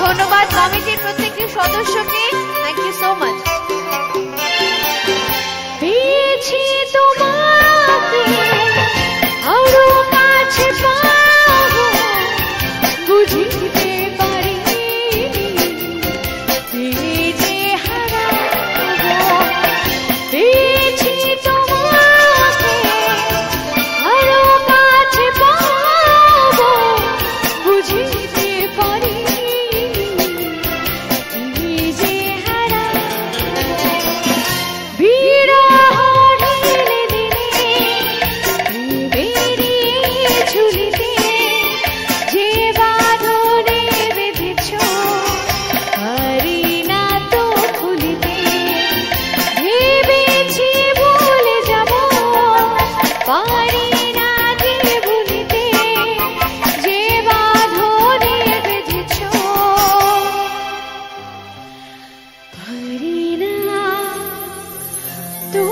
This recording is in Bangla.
ধন্যবাদ কমিটির প্রত্যেকটি সদস্যকে। Thank you so much. পেয়েছি তোমাকে আরো কাছে পাবো, বুঝিতে পারিনি যে হারাবো। পেয়েছি তোমাকে আরো কাছে পাবো, বুঝিতে পারিনি যে হারাবো। বিরহ ঢেলে দিলে বেরিয়ে ঝুলিতে যে বাঁধনে বেঁধেছ, পারি না তো খুলিতে। ভেবেছি ভুলে যাব, পারি না যে ভুলিতে যে বাঁধনে বেঁধেছ, পারি না তো